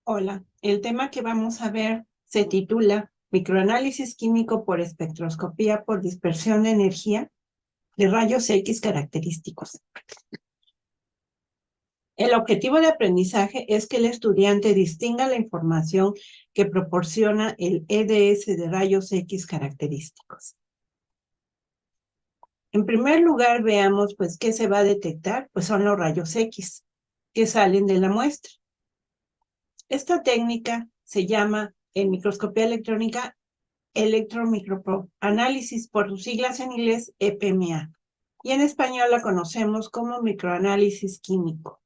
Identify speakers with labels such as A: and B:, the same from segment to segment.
A: Hola, el tema que vamos a ver se titula Microanálisis químico por espectroscopía por dispersión de energía de rayos X característicos. El objetivo de aprendizaje es que el estudiante distinga la información que proporciona el EDS de rayos X característicos. En primer lugar, veamos qué se va a detectar, son los rayos X que salen de la muestra. Esta técnica se llama en microscopía electrónica electromicroanálisis, por sus siglas en inglés EPMA, y en español la conocemos como microanálisis químico.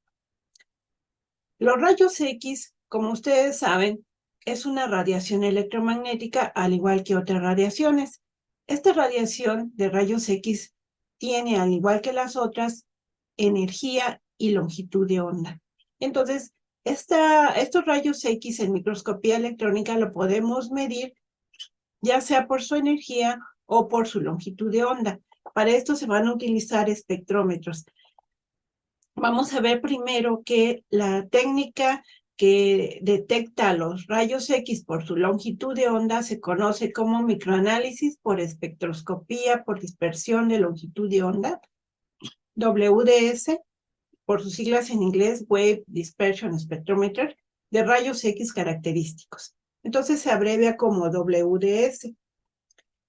A: Los rayos X, como ustedes saben, es una radiación electromagnética al igual que otras radiaciones. Esta radiación de rayos X tiene, al igual que las otras, energía y longitud de onda. Entonces, estos rayos X en microscopía electrónica lo podemos medir ya sea por su energía o por su longitud de onda. Para esto se van a utilizar espectrómetros. Vamos a ver primero que la técnica que detecta los rayos X por su longitud de onda se conoce como microanálisis por espectroscopía por dispersión de longitud de onda, WDS, por sus siglas en inglés, Wave Dispersion Spectrometer, de rayos X característicos. Entonces se abrevia como WDS.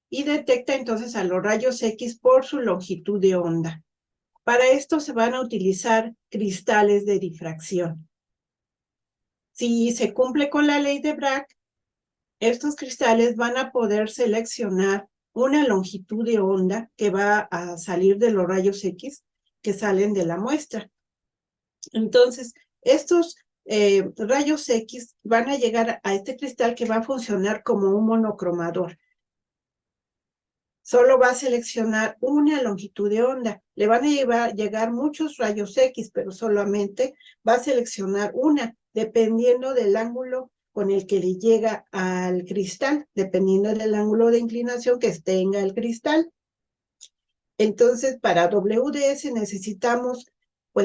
A: Y detecta entonces a los rayos X por su longitud de onda. Para esto se van a utilizar cristales de difracción. Si se cumple con la ley de Bragg, estos cristales van a poder seleccionar una longitud de onda que va a salir de los rayos X que salen de la muestra. Entonces, estos rayos X van a llegar a este cristal que va a funcionar como un monocromador. Solo va a seleccionar una longitud de onda. Le van a llegar muchos rayos X, pero solamente va a seleccionar una, dependiendo del ángulo con el que le llega al cristal, dependiendo del ángulo de inclinación que tenga el cristal. Entonces, para WDS necesitamos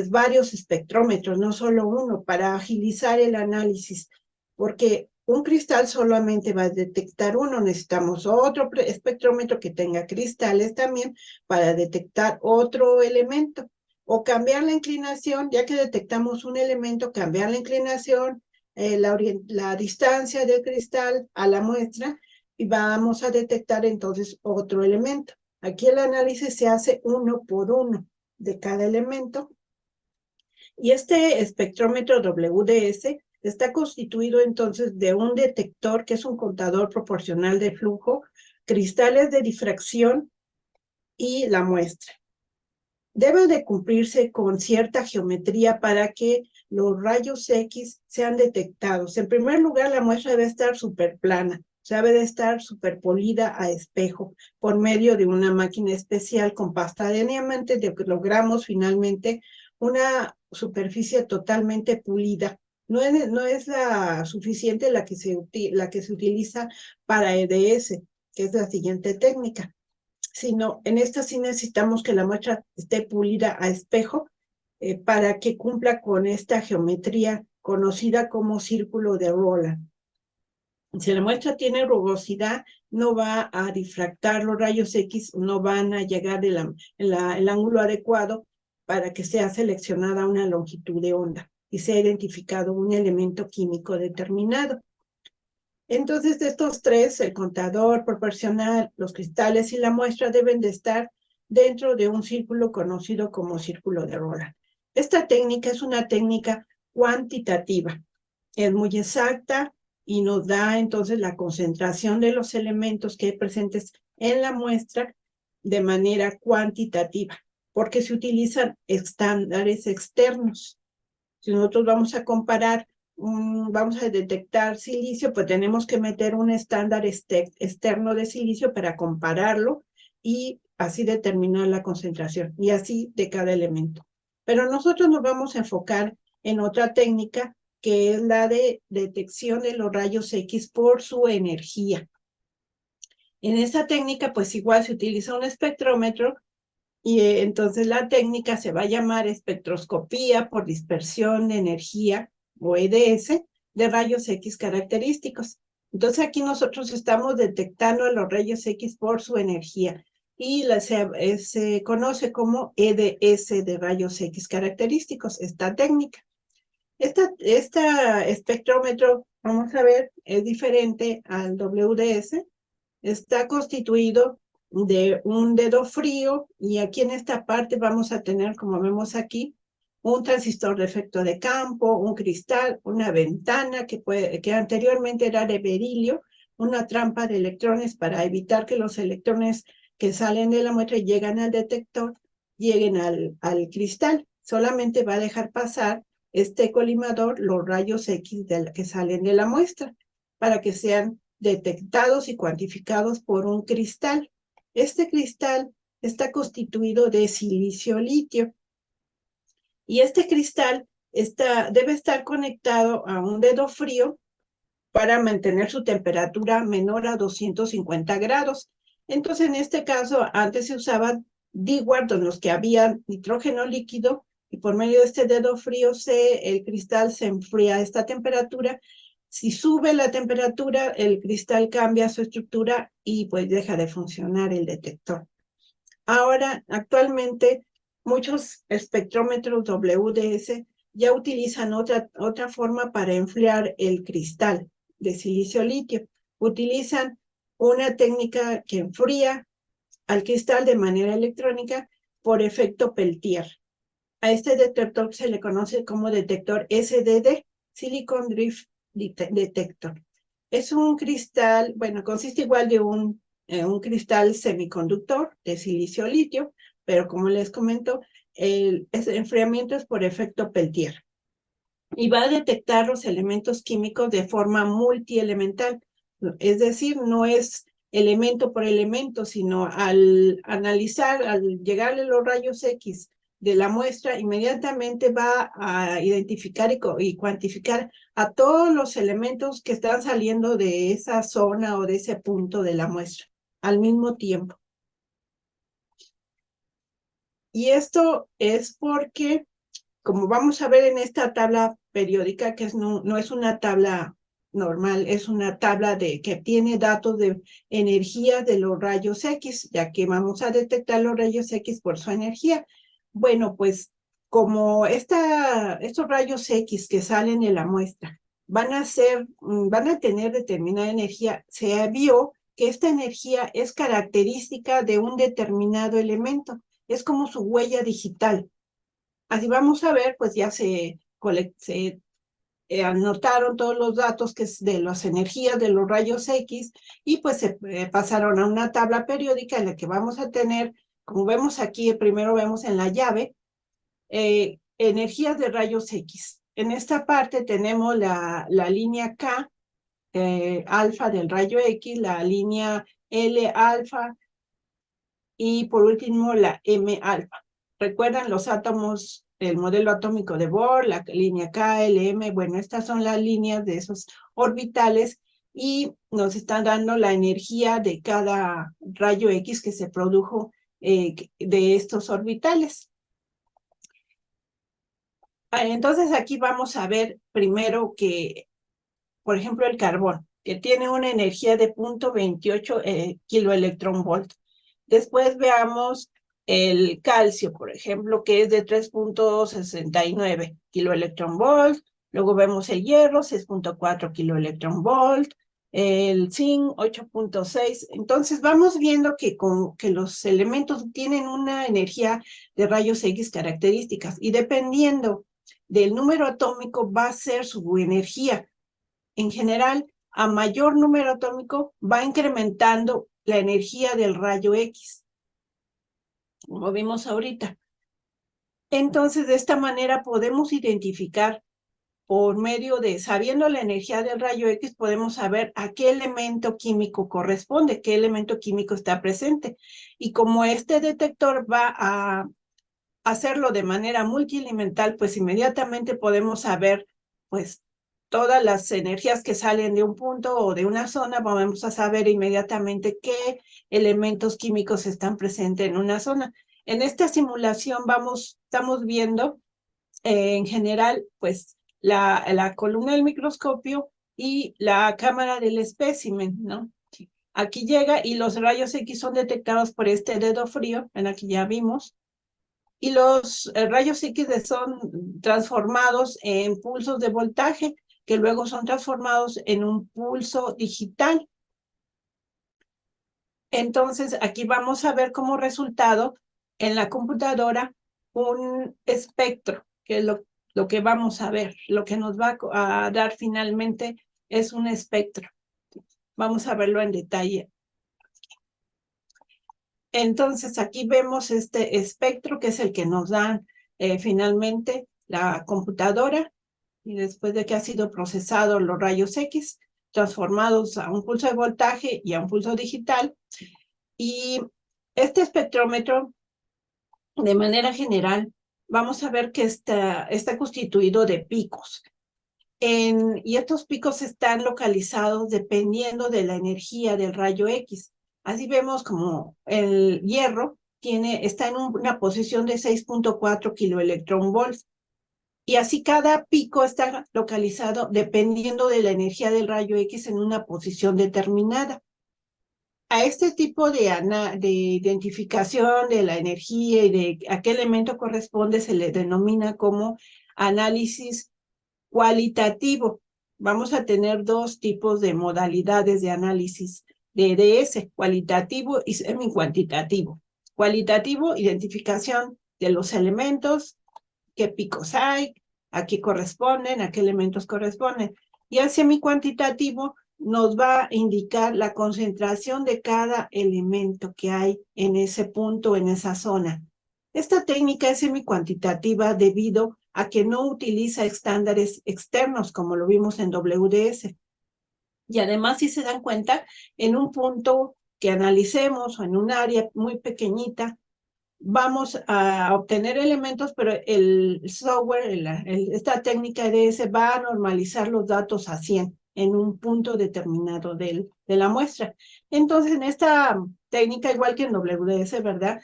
A: varios espectrómetros, no solo uno, para agilizar el análisis, porque un cristal solamente va a detectar uno, necesitamos otro espectrómetro que tenga cristales también para detectar otro elemento, o cambiar la inclinación, ya que detectamos un elemento, cambiar la inclinación, la distancia del cristal a la muestra, y vamos a detectar entonces otro elemento. Aquí el análisis se hace uno por uno de cada elemento. Y este espectrómetro WDS está constituido entonces de un detector, que es un contador proporcional de flujo, cristales de difracción y la muestra. Debe de cumplirse con cierta geometría para que los rayos X sean detectados. En primer lugar, la muestra debe estar superplana, o sea, debe de estar superpolida a espejo por medio de una máquina especial con pasta de diamante, de que logramos finalmente una superficie totalmente pulida. No es la suficiente la que se utiliza para EDS, que es la siguiente técnica, sino en esta sí necesitamos que la muestra esté pulida a espejo para que cumpla con esta geometría conocida como círculo de Rowland. Si la muestra tiene rugosidad, no va a difractar los rayos X, no van a llegar el ángulo adecuado para que sea seleccionada una longitud de onda y sea identificado un elemento químico determinado. Entonces, de estos tres, el contador proporcional, los cristales y la muestra deben de estar dentro de un círculo conocido como círculo de Rowland. Esta técnica es una técnica cuantitativa. Es muy exacta y nos da entonces la concentración de los elementos que hay presentes en la muestra de manera cuantitativa, porque se utilizan estándares externos. Si nosotros vamos a comparar, vamos a detectar silicio, pues tenemos que meter un estándar externo de silicio para compararlo y así determinar la concentración, y así de cada elemento. Pero nosotros nos vamos a enfocar en otra técnica, que es la de detección de los rayos X por su energía. En esta técnica, pues igual se utiliza un espectrómetro, y entonces la técnica se va a llamar espectroscopía por dispersión de energía, o EDS, de rayos X característicos. Entonces aquí nosotros estamos detectando a los rayos X por su energía y se conoce como EDS de rayos X característicos, esta técnica. Esta espectrómetro, vamos a ver, es diferente al WDS. Está constituido de un dedo frío y aquí en esta parte vamos a tener, como vemos aquí, un transistor de efecto de campo, un cristal, una ventana que anteriormente era de berilio, una trampa de electrones para evitar que los electrones que salen de la muestra y llegan al detector lleguen al cristal. Solamente va a dejar pasar este colimador los rayos X que salen de la muestra para que sean detectados y cuantificados por un cristal. Este cristal está constituido de silicio-litio y este cristal debe estar conectado a un dedo frío para mantener su temperatura menor a 250 grados. Entonces, en este caso, antes se usaban DIWAR, en los que había nitrógeno líquido, y por medio de este dedo frío el cristal se enfría a esta temperatura. Si sube la temperatura, el cristal cambia su estructura y pues deja de funcionar el detector. Ahora, actualmente, muchos espectrómetros WDS ya utilizan otra forma para enfriar el cristal de silicio-litio. Utilizan una técnica que enfría al cristal de manera electrónica por efecto Peltier. A este detector se le conoce como detector SDD, Silicon Drift Detector. Es un cristal, bueno, consiste igual de un cristal semiconductor de silicio-litio, pero como les comento, ese enfriamiento es por efecto Peltier. Y va a detectar los elementos químicos de forma multielemental. Es decir, no es elemento por elemento, sino al analizar, al llegarle los rayos X de la muestra, inmediatamente va a identificar y cuantificar a todos los elementos que están saliendo de esa zona o de ese punto de la muestra al mismo tiempo. Y esto es porque, como vamos a ver en esta tabla periódica, que no es una tabla normal, es una tabla que tiene datos de energía de los rayos X, ya que vamos a detectar los rayos X por su energía. Bueno, pues como estos rayos X que salen de la muestra van a tener determinada energía, se vio que esta energía es característica de un determinado elemento, es como su huella digital. Así vamos a ver, pues ya se anotaron todos los datos que es de las energías de los rayos X y pues se pasaron a una tabla periódica en la que vamos a tener, como vemos aquí, primero vemos en la llave, energías de rayos X. En esta parte tenemos la línea K, alfa del rayo X, la línea L alfa y por último la M alfa. ¿Recuerdan los átomos, el modelo atómico de Bohr, la línea K, L, M? Bueno, estas son las líneas de esos orbitales y nos están dando la energía de cada rayo X que se produjo de estos orbitales. Entonces aquí vamos a ver primero que, por ejemplo, el carbón, que tiene una energía de 0.28 kiloelectronvolt. Después veamos el calcio, por ejemplo, que es de 3.69 kiloelectronvolt. Luego vemos el hierro, 6.4 kiloelectronvolt. El zinc, 8.6. Entonces vamos viendo que los elementos tienen una energía de rayos X características y dependiendo del número atómico va a ser su energía. En general, a mayor número atómico va incrementando la energía del rayo X, como vimos ahorita. Entonces, de esta manera podemos identificar por medio de, sabiendo la energía del rayo X, podemos saber a qué elemento químico corresponde, qué elemento químico está presente. Y como este detector va a hacerlo de manera multielemental, pues inmediatamente podemos saber, pues, todas las energías que salen de un punto o de una zona, vamos a saber inmediatamente qué elementos químicos están presentes en una zona. En esta simulación estamos viendo en general, pues, la columna del microscopio y la cámara del espécimen, ¿no? Aquí llega y los rayos X son detectados por este dedo frío, en aquí ya vimos, y los rayos X son transformados en pulsos de voltaje, que luego son transformados en un pulso digital. Entonces, aquí vamos a ver como resultado en la computadora un espectro, que es lo que vamos a ver. Lo que nos va a dar finalmente es un espectro. Vamos a verlo en detalle. Entonces, aquí vemos este espectro, que es el que nos da finalmente la computadora, y después de que ha sido procesado los rayos X, transformados a un pulso de voltaje y a un pulso digital. Y este espectrómetro, de manera general, vamos a ver que está constituido de picos. Y estos picos están localizados dependiendo de la energía del rayo X. Así vemos como el hierro está en una posición de 6.4 kiloelectronvolts. Y así cada pico está localizado dependiendo de la energía del rayo X en una posición determinada. A este tipo de identificación de la energía y de a qué elemento corresponde se le denomina como análisis cualitativo. Vamos a tener dos tipos de modalidades de análisis de EDS, cualitativo y semi-cuantitativo. Cualitativo, identificación de los elementos, qué picos hay, a qué corresponden, a qué elementos corresponden. Y el semi-cuantitativo nos va a indicar la concentración de cada elemento que hay en ese punto, en esa zona. Esta técnica es semi-cuantitativa debido a que no utiliza estándares externos, como lo vimos en WDS. Y además, si se dan cuenta, en un punto que analicemos o en un área muy pequeñita, vamos a obtener elementos, pero el software, esta técnica EDS va a normalizar los datos a 100 en un punto determinado de la muestra. Entonces, en esta técnica, igual que en WDS, ¿verdad?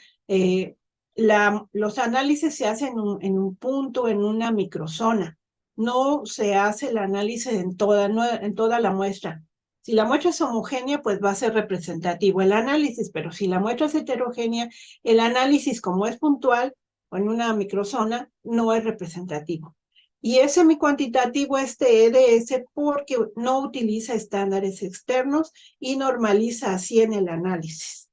A: Los análisis se hacen en un punto, en una microzona. No se hace el análisis en toda la muestra. Si la muestra es homogénea, pues va a ser representativo el análisis, pero si la muestra es heterogénea, el análisis, como es puntual o en una microzona, no es representativo. Y es semi-cuantitativo este EDS porque no utiliza estándares externos y normaliza así en el análisis.